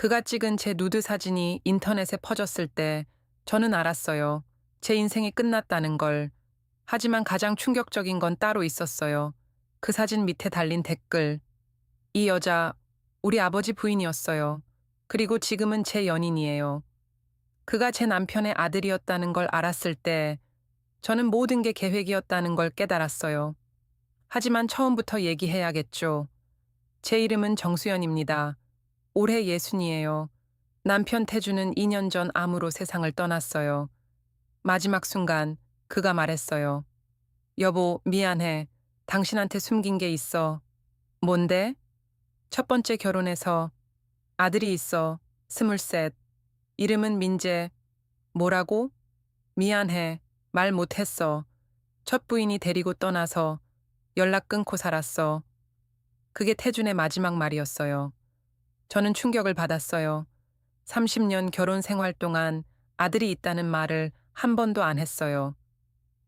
그가 찍은 제 누드 사진이 인터넷에 퍼졌을 때 저는 알았어요. 제 인생이 끝났다는 걸. 하지만 가장 충격적인 건 따로 있었어요. 그 사진 밑에 달린 댓글. 이 여자, 우리 아버지 부인이었어요. 그리고 지금은 제 연인이에요. 그가 제 남편의 아들이었다는 걸 알았을 때 저는 모든 게 계획이었다는 걸 깨달았어요. 하지만 처음부터 얘기해야겠죠. 제 이름은 정수연입니다. 올해 60이에요. 남편 태주는 2년 전 암으로 세상을 떠났어요. 마지막 순간 그가 말했어요. 여보, 미안해. 당신한테 숨긴 게 있어. 뭔데? 첫 번째 결혼해서 아들이 있어. 23. 이름은 민재. 뭐라고? 미안해. 말 못했어. 첫 부인이 데리고 떠나서 연락 끊고 살았어. 그게 태준의 마지막 말이었어요. 저는 충격을 받았어요. 30년 결혼 생활 동안 아들이 있다는 말을 한 번도 안 했어요.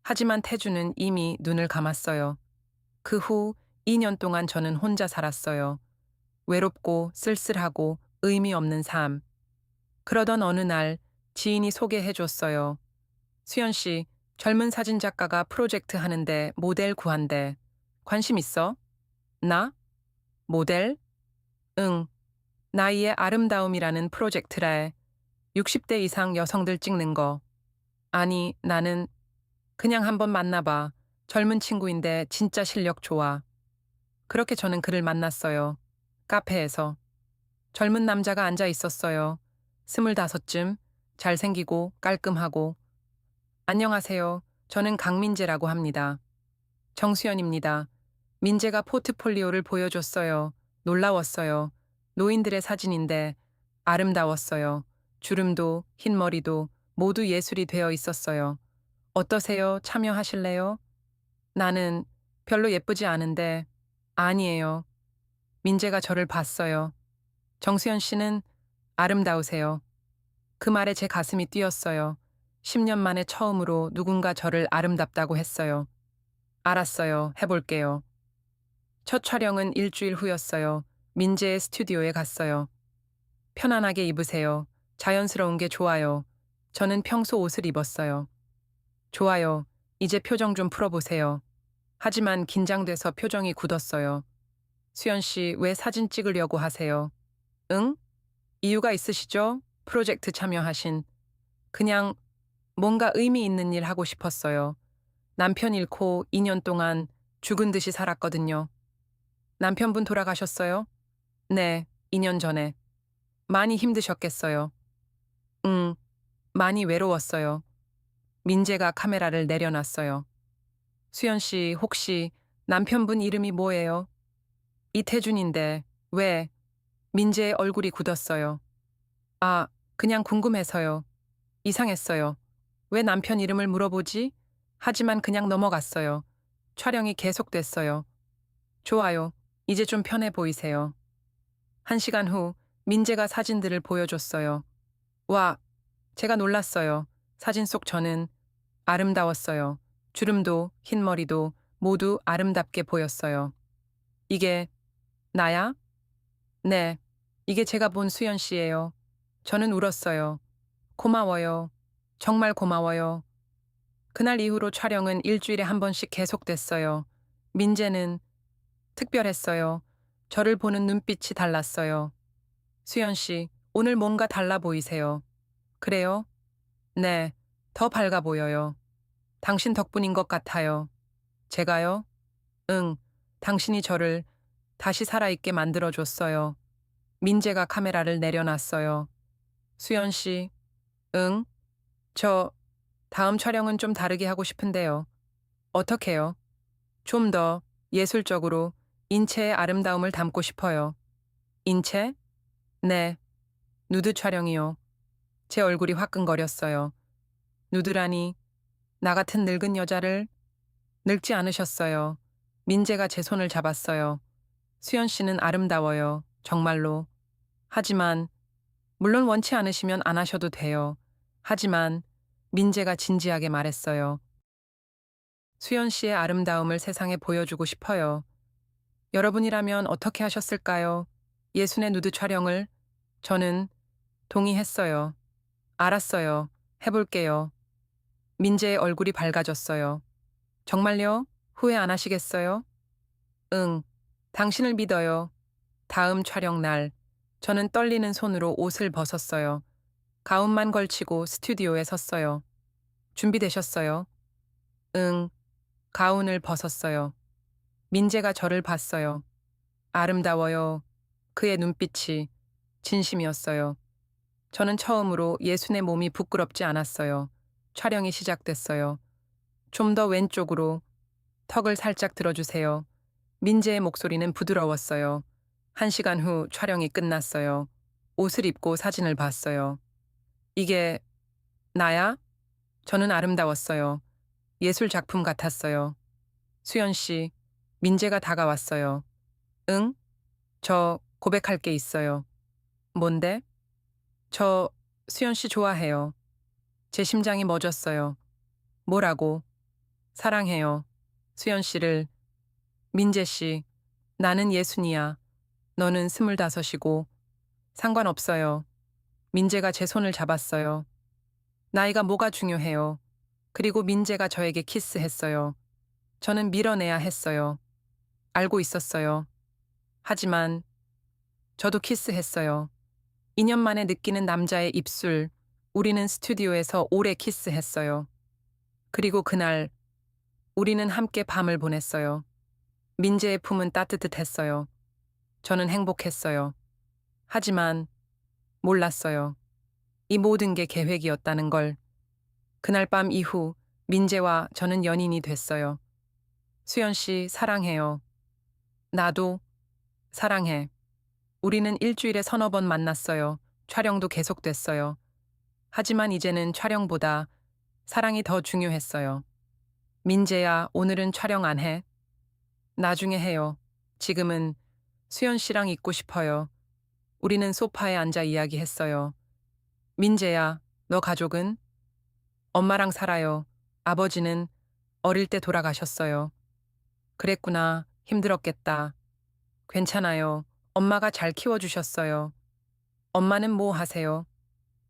하지만 태주는 이미 눈을 감았어요. 그 후 2년 동안 저는 혼자 살았어요. 외롭고 쓸쓸하고 의미 없는 삶. 그러던 어느 날 지인이 소개해 줬어요. 수연 씨, 젊은 사진작가가 프로젝트 하는데 모델 구한대. 관심 있어? 나? 모델? 응. 나이의 아름다움이라는 프로젝트래. 60대 이상 여성들 찍는 거. 아니, 나는 그냥 한번 만나봐. 젊은 친구인데 진짜 실력 좋아. 그렇게 저는 그를 만났어요. 카페에서. 젊은 남자가 앉아 있었어요. 25쯤, 잘생기고 깔끔하고. 안녕하세요. 저는 강민재라고 합니다. 정수연입니다. 민재가 포트폴리오를 보여줬어요. 놀라웠어요. 노인들의 사진인데 아름다웠어요. 주름도 흰머리도 모두 예술이 되어 있었어요. 어떠세요? 참여하실래요? 나는 별로 예쁘지 않은데. 아니에요. 민재가 저를 봤어요. 정수연 씨는 아름다우세요. 그 말에 제 가슴이 뛰었어요. 10년 만에 처음으로 누군가 저를 아름답다고 했어요. 알았어요. 해볼게요. 첫 촬영은 일주일 후였어요. 민재의 스튜디오에 갔어요. 편안하게 입으세요. 자연스러운 게 좋아요. 저는 평소 옷을 입었어요. 좋아요. 이제 표정 좀 풀어보세요. 하지만 긴장돼서 표정이 굳었어요. 수연 씨, 왜 사진 찍으려고 하세요? 응? 이유가 있으시죠? 프로젝트 참여하신. 그냥 뭔가 의미 있는 일 하고 싶었어요. 남편 잃고 2년 동안 죽은 듯이 살았거든요. 남편분 돌아가셨어요? 네, 2년 전에. 많이 힘드셨겠어요. 응, 많이 외로웠어요. 민재가 카메라를 내려놨어요. 수연 씨, 혹시 남편분 이름이 뭐예요? 이태준인데, 왜? 민재의 얼굴이 굳었어요. 아, 그냥 궁금해서요. 이상했어요. 왜 남편 이름을 물어보지? 하지만 그냥 넘어갔어요. 촬영이 계속됐어요. 좋아요. 이제 좀 편해 보이세요. 1시간 후, 민재가 사진들을 보여줬어요. 와, 제가 놀랐어요. 사진 속 저는 아름다웠어요. 주름도 흰머리도 모두 아름답게 보였어요. 이게 나야? 네, 이게 제가 본 수연 씨예요. 저는 울었어요. 고마워요. 정말 고마워요. 그날 이후로 촬영은 일주일에 한 번씩 계속됐어요. 민재는 특별했어요. 저를 보는 눈빛이 달랐어요. 수연 씨, 오늘 뭔가 달라 보이세요. 그래요? 네, 더 밝아 보여요. 당신 덕분인 것 같아요. 제가요? 응, 당신이 저를 다시 살아있게 만들어줬어요. 민재가 카메라를 내려놨어요. 수연 씨, 응? 저 다음 촬영은 좀 다르게 하고 싶은데요. 어떻게요? 좀 더 예술적으로 인체의 아름다움을 담고 싶어요. 인체? 네, 누드 촬영이요. 제 얼굴이 화끈거렸어요. 누드라니, 나 같은 늙은 여자를 늙지 않으셨어요. 민재가 제 손을 잡았어요. 수연 씨는 아름다워요. 정말로. 하지만, 물론 원치 않으시면 안 하셔도 돼요. 하지만, 민재가 진지하게 말했어요. 수연 씨의 아름다움을 세상에 보여주고 싶어요. 여러분이라면 어떻게 하셨을까요? 예순의 누드 촬영을 저는 동의했어요. 알았어요. 해볼게요. 민재의 얼굴이 밝아졌어요. 정말요? 후회 안 하시겠어요? 응. 당신을 믿어요. 다음 촬영 날, 저는 떨리는 손으로 옷을 벗었어요. 가운만 걸치고 스튜디오에 섰어요. 준비되셨어요? 응. 가운을 벗었어요. 민재가 저를 봤어요. 아름다워요. 그의 눈빛이 진심이었어요. 저는 처음으로 예순의 몸이 부끄럽지 않았어요. 촬영이 시작됐어요. 좀 더 왼쪽으로 턱을 살짝 들어주세요. 민재의 목소리는 부드러웠어요. 1시간 후 촬영이 끝났어요. 옷을 입고 사진을 봤어요. 이게 나야? 저는 아름다웠어요. 예술 작품 같았어요. 수연 씨, 민재가 다가왔어요. 응? 저 고백할 게 있어요. 뭔데? 저 수연 씨 좋아해요. 제 심장이 멎었어요. 뭐라고? 사랑해요. 수연 씨를. 민재 씨, 나는 예순이야. 너는 25이고. 상관없어요. 민재가 제 손을 잡았어요. 나이가 뭐가 중요해요. 그리고 민재가 저에게 키스했어요. 저는 밀어내야 했어요. 알고 있었어요. 하지만 저도 키스했어요. 2년 만에 느끼는 남자의 입술. 우리는 스튜디오에서 오래 키스했어요. 그리고 그날 우리는 함께 밤을 보냈어요. 민재의 품은 따뜻했어요. 저는 행복했어요. 하지만 몰랐어요. 이 모든 게 계획이었다는 걸. 그날 밤 이후 민재와 저는 연인이 됐어요. 수연 씨 사랑해요. 나도 사랑해. 우리는 일주일에 서너 번 만났어요. 촬영도 계속됐어요. 하지만 이제는 촬영보다 사랑이 더 중요했어요. 민재야, 오늘은 촬영 안 해? 나중에 해요. 지금은 수연 씨랑 있고 싶어요. 우리는 소파에 앉아 이야기했어요. 민재야, 너 가족은? 엄마랑 살아요. 아버지는 어릴 때 돌아가셨어요. 그랬구나. 힘들었겠다. 괜찮아요. 엄마가 잘 키워주셨어요. 엄마는 뭐 하세요?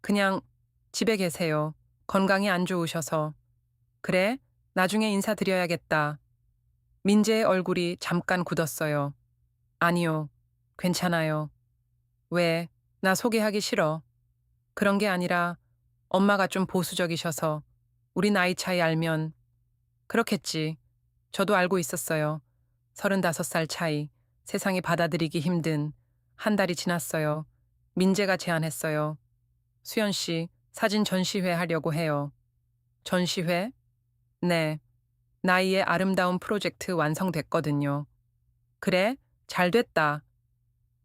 그냥 집에 계세요. 건강이 안 좋으셔서. 그래? 나중에 인사드려야겠다. 민재의 얼굴이 잠깐 굳었어요. 아니요. 괜찮아요. 왜? 나 소개하기 싫어. 그런 게 아니라 엄마가 좀 보수적이셔서 우리 나이 차이 알면 그렇겠지. 저도 알고 있었어요. 35살 차이, 세상이 받아들이기 힘든 한 달이 지났어요. 민재가 제안했어요. 수연 씨, 사진 전시회 하려고 해요. 전시회? 네. 나이의 아름다운 프로젝트 완성됐거든요. 그래? 잘 됐다.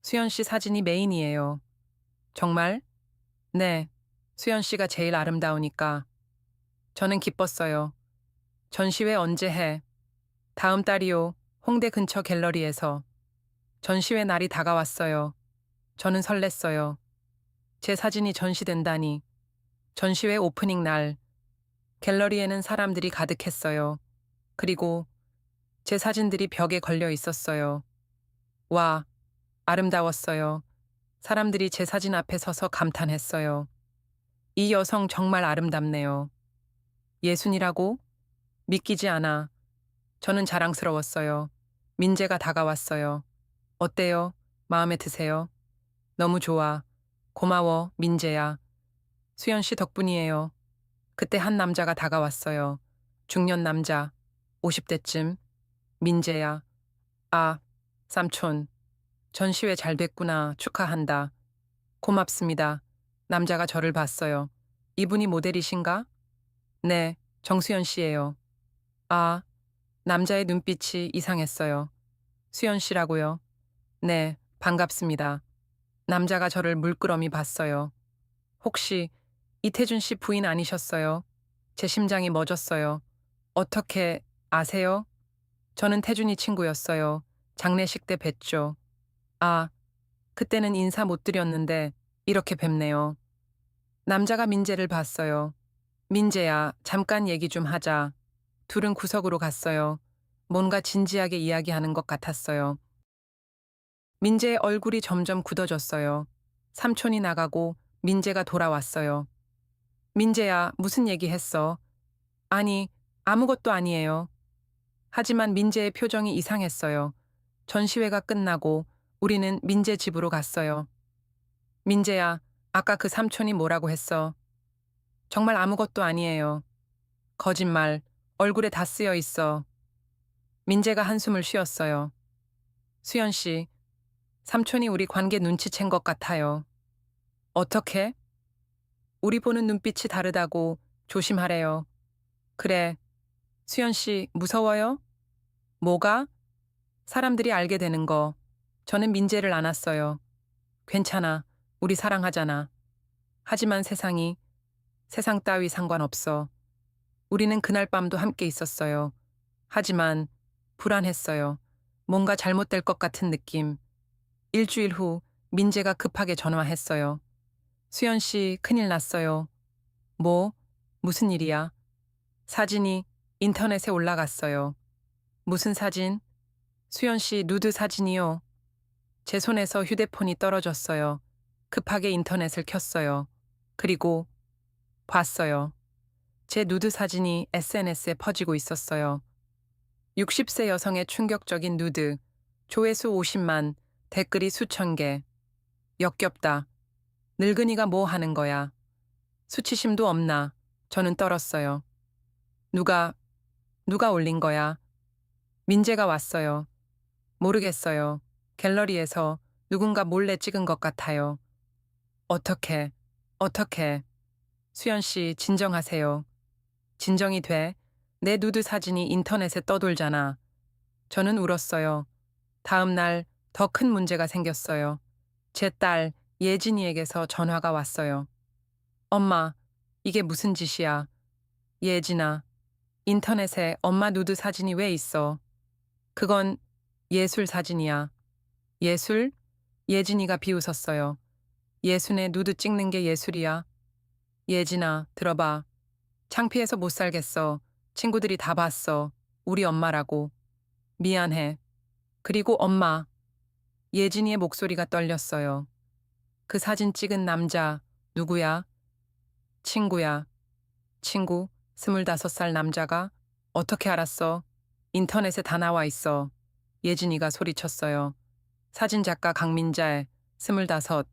수연 씨 사진이 메인이에요. 정말? 네. 수연 씨가 제일 아름다우니까. 저는 기뻤어요. 전시회 언제 해? 다음 달이요. 홍대 근처 갤러리에서. 전시회 날이 다가왔어요. 저는 설렜어요. 제 사진이 전시된다니. 전시회 오프닝 날, 갤러리에는 사람들이 가득했어요. 그리고 제 사진들이 벽에 걸려 있었어요. 와, 아름다웠어요. 사람들이 제 사진 앞에 서서 감탄했어요. 이 여성 정말 아름답네요. 예순이라고? 믿기지 않아. 저는 자랑스러웠어요. 민재가 다가왔어요. 어때요? 마음에 드세요? 너무 좋아. 고마워, 민재야. 수연 씨 덕분이에요. 그때 한 남자가 다가왔어요. 중년 남자, 50대쯤. 민재야. 아, 삼촌. 전시회 잘 됐구나. 축하한다. 고맙습니다. 남자가 저를 봤어요. 이분이 모델이신가? 네, 정수연 씨예요. 아, 남자의 눈빛이 이상했어요. 수연 씨라고요? 네, 반갑습니다. 남자가 저를 물끄러미 봤어요. 혹시 이태준 씨 부인 아니셨어요? 제 심장이 멎었어요. 어떻게 아세요? 저는 태준이 친구였어요. 장례식 때 뵀죠. 아, 그때는 인사 못 드렸는데 이렇게 뵙네요. 남자가 민재를 봤어요. 민재야, 잠깐 얘기 좀 하자. 둘은 구석으로 갔어요. 뭔가 진지하게 이야기하는 것 같았어요. 민재의 얼굴이 점점 굳어졌어요. 삼촌이 나가고 민재가 돌아왔어요. 민재야, 무슨 얘기 했어? 아니, 아무것도 아니에요. 하지만 민재의 표정이 이상했어요. 전시회가 끝나고 우리는 민재 집으로 갔어요. 민재야, 아까 그 삼촌이 뭐라고 했어? 정말 아무것도 아니에요. 거짓말, 얼굴에 다 쓰여 있어. 민재가 한숨을 쉬었어요. 수연 씨, 삼촌이 우리 관계 눈치챈 것 같아요. 어떻게? 우리 보는 눈빛이 다르다고 조심하래요. 그래. 수연 씨, 무서워요? 뭐가? 사람들이 알게 되는 거. 저는 민재를 안았어요. 괜찮아. 우리 사랑하잖아. 하지만 세상 따위 상관없어. 우리는 그날 밤도 함께 있었어요. 하지만 불안했어요. 뭔가 잘못될 것 같은 느낌. 일주일 후 민재가 급하게 전화했어요. 수연 씨, 큰일 났어요. 뭐? 무슨 일이야? 사진이 인터넷에 올라갔어요. 무슨 사진? 수연 씨 누드 사진이요. 제 손에서 휴대폰이 떨어졌어요. 급하게 인터넷을 켰어요. 그리고 봤어요. 제 누드 사진이 SNS에 퍼지고 있었어요. 60세 여성의 충격적인 누드, 조회수 50만, 댓글이 수천 개. 역겹다. 늙은이가 뭐 하는 거야. 수치심도 없나. 저는 떨었어요. 누가 올린 거야? 민재가 왔어요. 모르겠어요. 갤러리에서 누군가 몰래 찍은 것 같아요. 어떻게? 수연 씨, 진정하세요. 진정이 돼? 내 누드 사진이 인터넷에 떠돌잖아. 저는 울었어요. 다음 날 더 큰 문제가 생겼어요. 제 딸 예진이에게서 전화가 왔어요. 엄마, 이게 무슨 짓이야? 예진아, 인터넷에 엄마 누드 사진이 왜 있어? 그건 예술 사진이야. 예술? 예진이가 비웃었어요. 예순의 누드 찍는 게 예술이야. 예진아, 들어봐. 창피해서 못 살겠어. 친구들이 다 봤어. 우리 엄마라고. 미안해. 그리고 엄마. 예진이의 목소리가 떨렸어요. 그 사진 찍은 남자, 누구야? 친구야. 친구, 25살 남자가? 어떻게 알았어? 인터넷에 다 나와 있어. 예진이가 소리쳤어요. 사진작가 강민재, 25.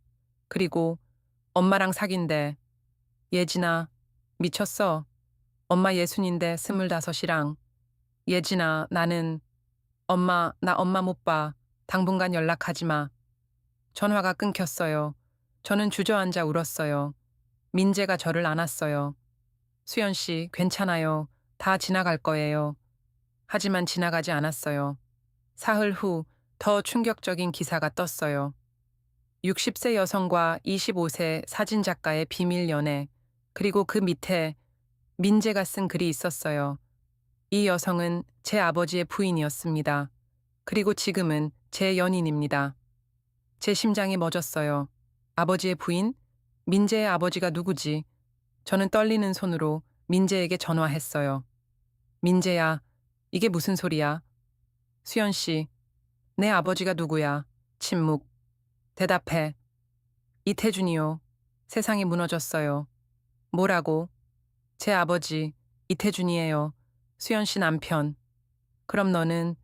그리고 엄마랑 사귄대. 예진아, 미쳤어. 엄마 예순인데 25이랑. 예진아, 나 엄마 못 봐. 당분간 연락하지 마. 전화가 끊겼어요. 저는 주저앉아 울었어요. 민재가 저를 안았어요. 수연 씨, 괜찮아요. 다 지나갈 거예요. 하지만 지나가지 않았어요. 사흘 후 더 충격적인 기사가 떴어요. 60세 여성과 25세 사진작가의 비밀 연애, 그리고 그 밑에 민재가 쓴 글이 있었어요. 이 여성은 제 아버지의 부인이었습니다. 그리고 지금은 제 연인입니다. 제 심장이 멎었어요. 아버지의 부인? 민재의 아버지가 누구지? 저는 떨리는 손으로 민재에게 전화했어요. 민재야, 이게 무슨 소리야? 수연 씨, 내 아버지가 누구야? 침묵. 대답해. 이태준이요. 세상이 무너졌어요. 뭐라고? 제 아버지, 이태준이에요. 수연 씨 남편. 그럼 너는?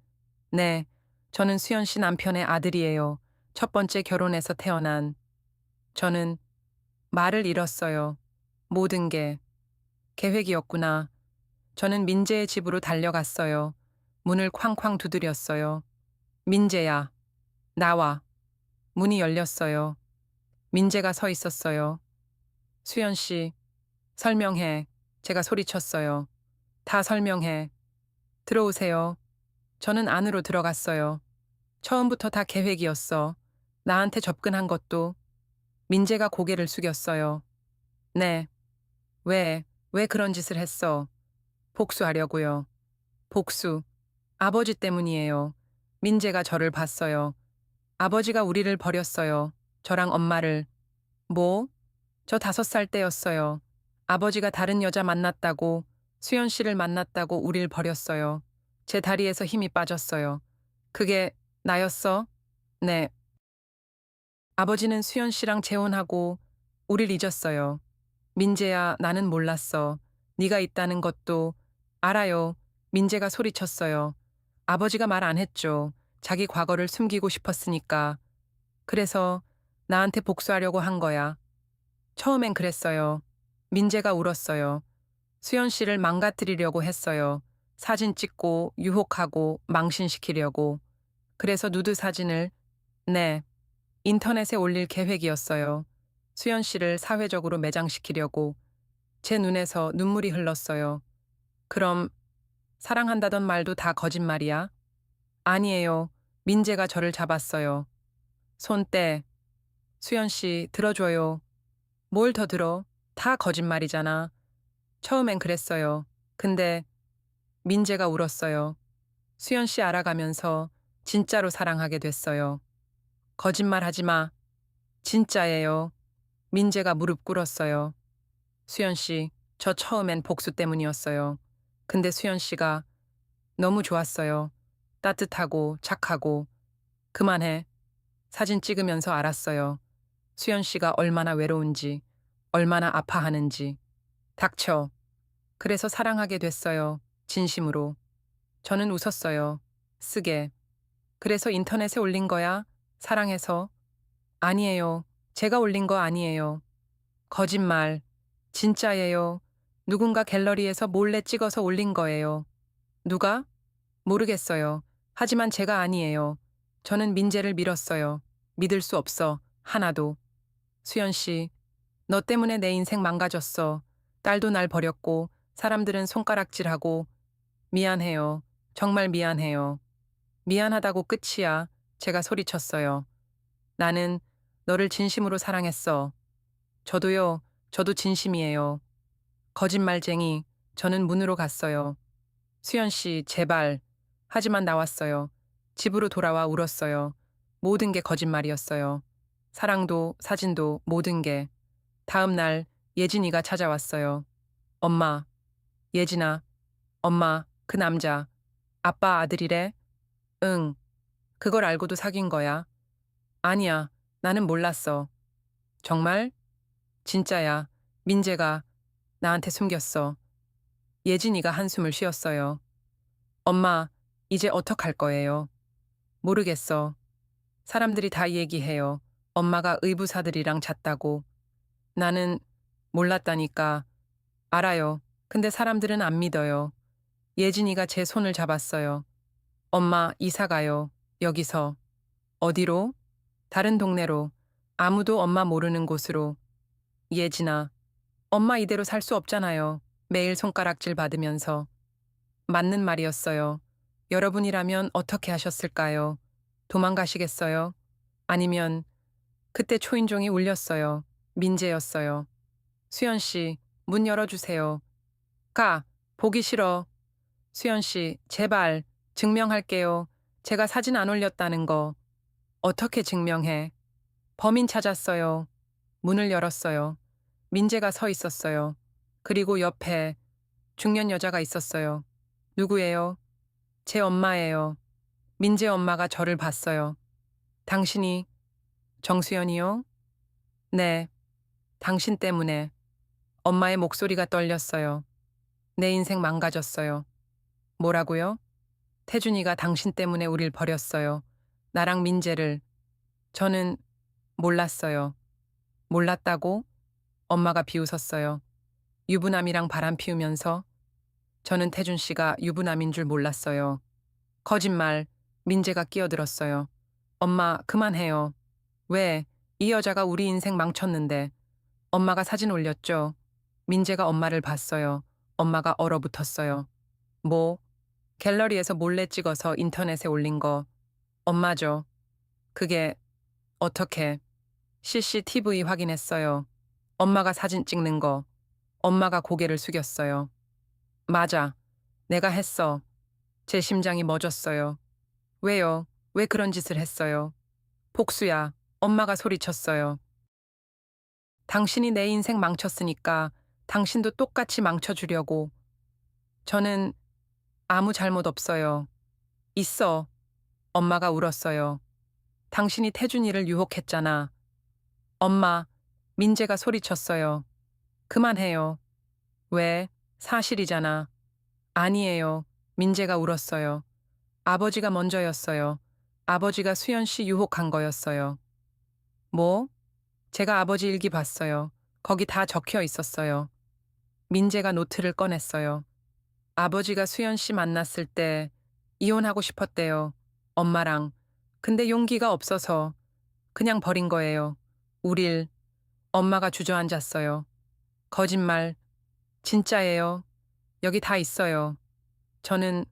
네, 저는 수연 씨 남편의 아들이에요. 첫 번째 결혼해서 태어난. 저는 말을 잃었어요. 모든 게 계획이었구나. 저는 민재의 집으로 달려갔어요. 문을 쾅쾅 두드렸어요. 민재야, 나와. 문이 열렸어요. 민재가 서 있었어요. 수연 씨, 설명해. 제가 소리쳤어요. 다 설명해. 들어오세요. 저는 안으로 들어갔어요. 처음부터 다 계획이었어. 나한테 접근한 것도. 민재가 고개를 숙였어요. 네. 왜 그런 짓을 했어? 복수하려고요. 복수. 아버지 때문이에요. 민재가 저를 봤어요. 아버지가 우리를 버렸어요. 저랑 엄마를. 뭐? 저 5살 때였어요. 아버지가 다른 여자 만났다고, 수연 씨를 만났다고 우릴 버렸어요. 제 다리에서 힘이 빠졌어요. 그게 나였어? 네. 아버지는 수연 씨랑 재혼하고 우릴 잊었어요. 민재야, 나는 몰랐어. 네가 있다는 것도 알아요. 민재가 소리쳤어요. 아버지가 말 안 했죠. 자기 과거를 숨기고 싶었으니까. 그래서 나한테 복수하려고 한 거야. 처음엔 그랬어요. 민재가 울었어요. 수연 씨를 망가뜨리려고 했어요. 사진 찍고 유혹하고 망신시키려고. 그래서 누드 사진을, 네, 인터넷에 올릴 계획이었어요. 수연 씨를 사회적으로 매장시키려고. 제 눈에서 눈물이 흘렀어요. 그럼 사랑한다던 말도 다 거짓말이야? 아니에요. 민재가 저를 잡았어요. 손 떼. 수연 씨, 들어줘요. 뭘 더 들어? 다 거짓말이잖아. 처음엔 그랬어요. 근데 민재가 울었어요. 수연 씨 알아가면서 진짜로 사랑하게 됐어요. 거짓말 하지 마. 진짜예요. 민재가 무릎 꿇었어요. 수연 씨, 저 처음엔 복수 때문이었어요. 근데 수연 씨가 너무 좋았어요. 따뜻하고 착하고. 그만해. 사진 찍으면서 알았어요. 수연 씨가 얼마나 외로운지, 얼마나 아파하는지. 닥쳐. 그래서 사랑하게 됐어요. 진심으로. 저는 웃었어요. 쓰게. 그래서 인터넷에 올린 거야? 사랑해서? 아니에요. 제가 올린 거 아니에요. 거짓말. 진짜예요. 누군가 갤러리에서 몰래 찍어서 올린 거예요. 누가? 모르겠어요. 하지만 제가 아니에요. 저는 민재를 믿었어요. 믿을 수 없어. 하나도. 수연 씨, 너 때문에 내 인생 망가졌어. 딸도 날 버렸고, 사람들은 손가락질하고. 미안해요. 정말 미안해요. 미안하다고 끝이야. 제가 소리쳤어요. 나는 너를 진심으로 사랑했어. 저도요. 저도 진심이에요. 거짓말쟁이. 저는 문으로 갔어요. 수연 씨, 제발. 하지만 나왔어요. 집으로 돌아와 울었어요. 모든 게 거짓말이었어요. 사랑도, 사진도, 모든 게. 다음 날 예진이가 찾아왔어요. 엄마, 예진아, 엄마, 그 남자, 아빠 아들이래? 응, 그걸 알고도 사귄 거야. 아니야, 나는 몰랐어. 정말? 진짜야. 민재가 나한테 숨겼어. 예진이가 한숨을 쉬었어요. 엄마, 이제 어떡할 거예요? 모르겠어. 사람들이 다 얘기해요. 엄마가 의부사들이랑 잤다고. 나는 몰랐다니까. 알아요. 근데 사람들은 안 믿어요. 예진이가 제 손을 잡았어요. 엄마, 이사 가요. 여기서. 어디로? 다른 동네로. 아무도 엄마 모르는 곳으로. 예진아, 엄마 이대로 살 수 없잖아요. 매일 손가락질 받으면서. 맞는 말이었어요. 여러분이라면 어떻게 하셨을까요? 도망가시겠어요? 아니면 그때 초인종이 울렸어요. 민재였어요. 수연 씨, 문 열어주세요. 가, 보기 싫어. 수연 씨, 제발, 증명할게요. 제가 사진 안 올렸다는 거. 어떻게 증명해? 범인 찾았어요. 문을 열었어요. 민재가 서 있었어요. 그리고 옆에 중년 여자가 있었어요. 누구예요? 제 엄마예요. 민재 엄마가 저를 봤어요. 당신이 정수연이요? 네, 당신 때문에. 엄마의 목소리가 떨렸어요. 내 인생 망가졌어요. 뭐라고요? 태준이가 당신 때문에 우릴 버렸어요. 나랑 민재를. 저는 몰랐어요. 몰랐다고? 엄마가 비웃었어요. 유부남이랑 바람 피우면서 저는 태준 씨가 유부남인 줄 몰랐어요. 거짓말. 민재가 끼어들었어요. 엄마, 그만해요. 왜? 이 여자가 우리 인생 망쳤는데. 엄마가 사진 올렸죠. 민재가 엄마를 봤어요. 엄마가 얼어붙었어요. 뭐? 갤러리에서 몰래 찍어서 인터넷에 올린 거. 엄마죠. 그게 어떻게? CCTV 확인했어요. 엄마가 사진 찍는 거. 엄마가 고개를 숙였어요. 맞아. 내가 했어. 제 심장이 멎었어요. 왜요? 왜 그런 짓을 했어요? 복수야. 엄마가 소리쳤어요. 당신이 내 인생 망쳤으니까 당신도 똑같이 망쳐주려고. 저는 아무 잘못 없어요. 있어. 엄마가 울었어요. 당신이 태준이를 유혹했잖아. 엄마, 민재가 소리쳤어요. 그만해요. 왜? 사실이잖아. 아니에요. 민재가 울었어요. 아버지가 먼저였어요. 아버지가 수연 씨 유혹한 거였어요. 뭐? 제가 아버지 일기 봤어요. 거기 다 적혀 있었어요. 민재가 노트를 꺼냈어요. 아버지가 수연 씨 만났을 때 이혼하고 싶었대요. 엄마랑. 근데 용기가 없어서 그냥 버린 거예요. 우릴. 엄마가 주저앉았어요. 거짓말. 진짜예요. 여기 다 있어요. 저는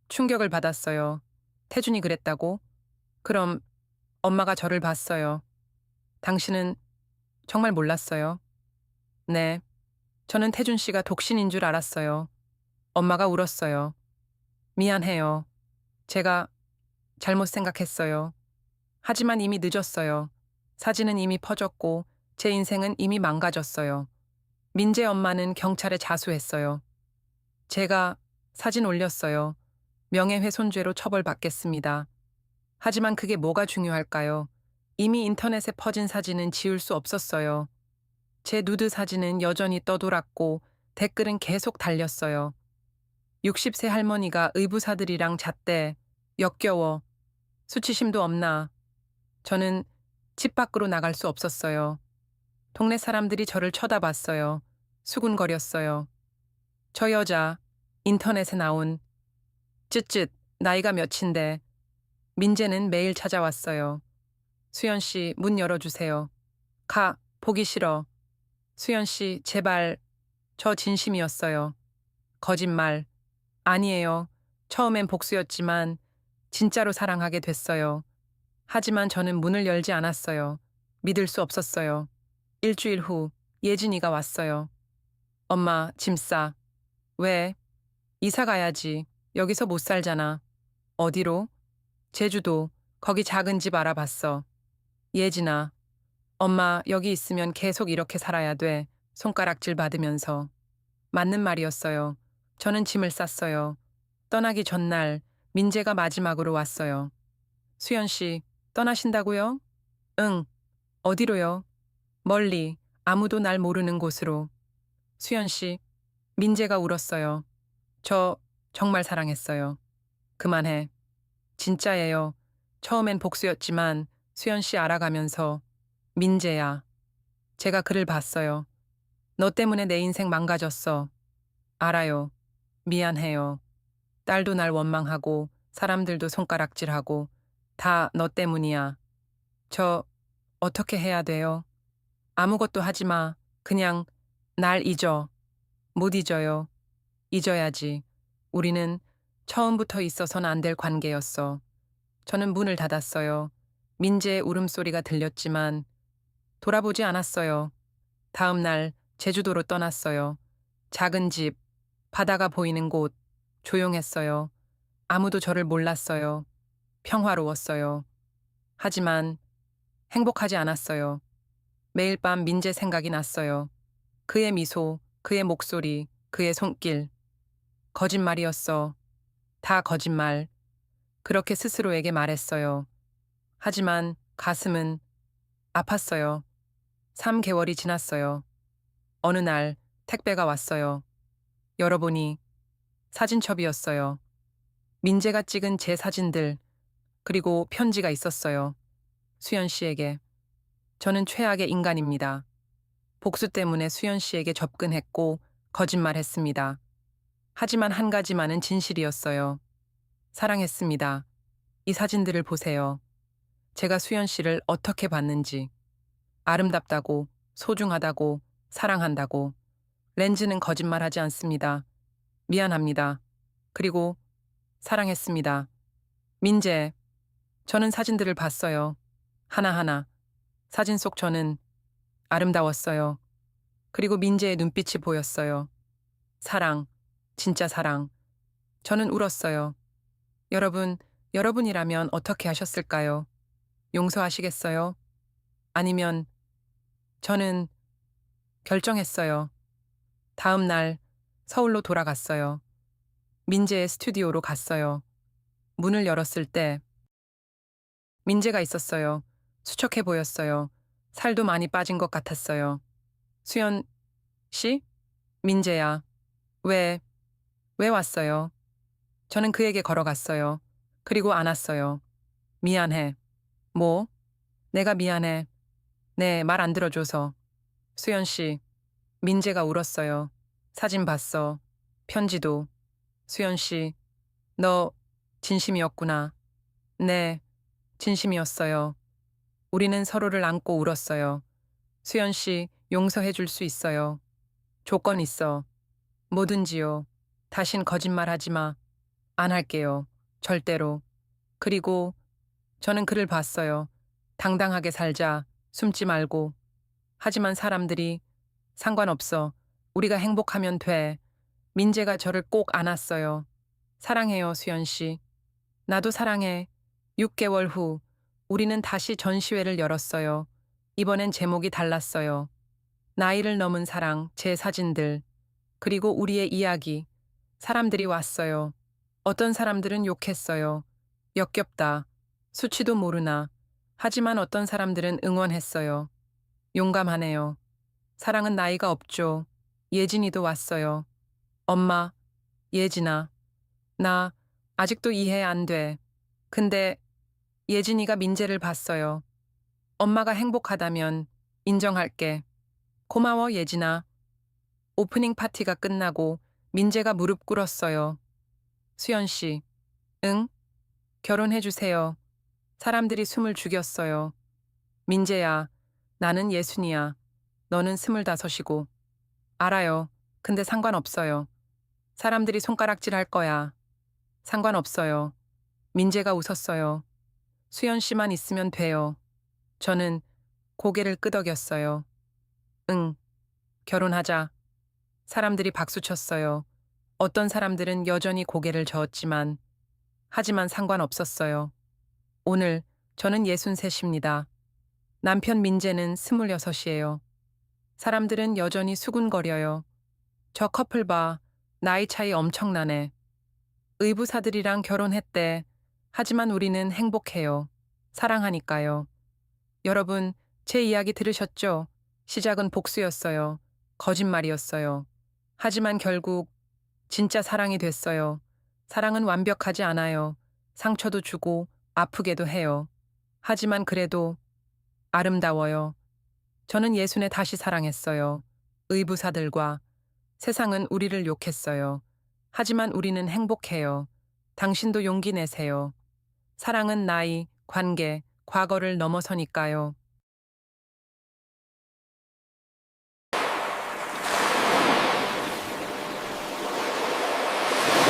충격을 받았어요. 태준이 그랬다고? 그럼 엄마가 저를 봤어요. 당신은 정말 몰랐어요? 네. 저는 태준 씨가 독신인 줄 알았어요. 엄마가 울었어요. 미안해요. 제가 잘못 생각했어요. 하지만 이미 늦었어요. 사진은 이미 퍼졌고 제 인생은 이미 망가졌어요. 민재 엄마는 경찰에 자수했어요. 제가 사진 올렸어요. 명예훼손죄로 처벌받겠습니다. 하지만 그게 뭐가 중요할까요? 이미 인터넷에 퍼진 사진은 지울 수 없었어요. 제 누드 사진은 여전히 떠돌았고 댓글은 계속 달렸어요. 60세 할머니가 의부사들이랑 잤대. 역겨워. 수치심도 없나. 저는 집 밖으로 나갈 수 없었어요. 동네 사람들이 저를 쳐다봤어요. 수군거렸어요. 저 여자, 인터넷에 나온 쯧쯧, 나이가 몇인데. 민재는 매일 찾아왔어요. 수연 씨, 문 열어주세요. 가, 보기 싫어. 수연 씨, 제발. 저 진심이었어요. 거짓말. 아니에요. 처음엔 복수였지만 진짜로 사랑하게 됐어요. 하지만 저는 문을 열지 않았어요. 믿을 수 없었어요. 일주일 후 예진이가 왔어요. 엄마, 짐 싸. 왜? 이사 가야지. 여기서 못 살잖아. 어디로? 제주도. 거기 작은 집 알아봤어. 예진아. 엄마, 여기 있으면 계속 이렇게 살아야 돼. 손가락질 받으면서. 맞는 말이었어요. 저는 짐을 쌌어요. 떠나기 전날 민재가 마지막으로 왔어요. 수연 씨, 떠나신다고요? 응. 어디로요? 멀리, 아무도 날 모르는 곳으로. 수연 씨, 민재가 울었어요. 저 정말 사랑했어요. 그만해. 진짜예요. 처음엔 복수였지만 수연 씨 알아가면서 민재야. 제가 그를 봤어요. 너 때문에 내 인생 망가졌어. 알아요. 미안해요. 딸도 날 원망하고 사람들도 손가락질하고 다 너 때문이야. 저 어떻게 해야 돼요? 아무것도 하지 마. 그냥 날 잊어. 못 잊어요. 잊어야지. 우리는 처음부터 있어선 안 될 관계였어. 저는 문을 닫았어요. 민재의 울음소리가 들렸지만 돌아보지 않았어요. 다음 날 제주도로 떠났어요. 작은 집, 바다가 보이는 곳, 조용했어요. 아무도 저를 몰랐어요. 평화로웠어요. 하지만 행복하지 않았어요. 매일 밤 민재 생각이 났어요. 그의 미소, 그의 목소리, 그의 손길. 거짓말이었어. 다 거짓말. 그렇게 스스로에게 말했어요. 하지만 가슴은 아팠어요. 3개월이 지났어요. 어느 날 택배가 왔어요. 열어보니 사진첩이었어요. 민재가 찍은 제 사진들, 그리고 편지가 있었어요. 수연 씨에게. 저는 최악의 인간입니다. 복수 때문에 수연 씨에게 접근했고 거짓말했습니다. 하지만 한 가지만은 진실이었어요. 사랑했습니다. 이 사진들을 보세요. 제가 수연 씨를 어떻게 봤는지. 아름답다고, 소중하다고, 사랑한다고. 렌즈는 거짓말하지 않습니다. 미안합니다. 그리고 사랑했습니다. 민재, 저는 사진들을 봤어요. 하나하나. 사진 속 저는 아름다웠어요. 그리고 민재의 눈빛이 보였어요. 사랑, 진짜 사랑. 저는 울었어요. 여러분, 여러분이라면 어떻게 하셨을까요? 용서하시겠어요? 아니면 저는 결정했어요. 다음 날 서울로 돌아갔어요. 민재의 스튜디오로 갔어요. 문을 열었을 때 민재가 있었어요. 수척해 보였어요. 살도 많이 빠진 것 같았어요. 수연 씨? 민재야. 왜, 왜 왔어요? 저는 그에게 걸어갔어요. 그리고 안았어요. 미안해. 뭐? 내가 미안해. 네, 말 안 들어줘서. 수연 씨. 민재가 울었어요. 사진 봤어. 편지도. 수연 씨. 너 진심이었구나. 네, 진심이었어요. 우리는 서로를 안고 울었어요. 수연 씨, 용서해 줄 수 있어요. 조건 있어. 뭐든지요. 다신 거짓말 하지 마. 안 할게요. 절대로. 그리고 저는 글을 봤어요. 당당하게 살자. 숨지 말고. 하지만 사람들이 상관없어. 우리가 행복하면 돼. 민재가 저를 꼭 안았어요. 사랑해요, 수연 씨. 나도 사랑해. 6개월 후 우리는 다시 전시회를 열었어요. 이번엔 제목이 달랐어요. 나이를 넘은 사랑, 제 사진들, 그리고 우리의 이야기. 사람들이 왔어요. 어떤 사람들은 욕했어요. 역겹다. 수치도 모르나. 하지만 어떤 사람들은 응원했어요. 용감하네요. 사랑은 나이가 없죠. 예진이도 왔어요. 엄마, 예진아. 나 아직도 이해 안 돼. 근데 예진이가 민재를 봤어요. 엄마가 행복하다면 인정할게. 고마워, 예진아. 오프닝 파티가 끝나고 민재가 무릎 꿇었어요. 수연 씨. 응? 결혼해주세요. 사람들이 숨을 죽였어요. 민재야, 나는 예순이야. 너는 25이고. 알아요. 근데 상관없어요. 사람들이 손가락질 할 거야. 상관없어요. 민재가 웃었어요. 수연 씨만 있으면 돼요. 저는 고개를 끄덕였어요. 응, 결혼하자. 사람들이 박수쳤어요. 어떤 사람들은 여전히 고개를 저었지만, 하지만 상관없었어요. 오늘 저는 63입니다. 남편 민재는 26이에요. 사람들은 여전히 수군거려요. 저 커플 봐. 나이 차이 엄청나네. 의부사들이랑 결혼했대. 하지만 우리는 행복해요. 사랑하니까요. 여러분, 제 이야기 들으셨죠? 시작은 복수였어요. 거짓말이었어요. 하지만 결국 진짜 사랑이 됐어요. 사랑은 완벽하지 않아요. 상처도 주고 아프게도 해요. 하지만 그래도 아름다워요. 저는 예순에 다시 사랑했어요. 의부사들과 세상은 우리를 욕했어요. 하지만 우리는 행복해요. 당신도 용기 내세요. 사랑은 나이, 관계, 과거를 넘어서니까요.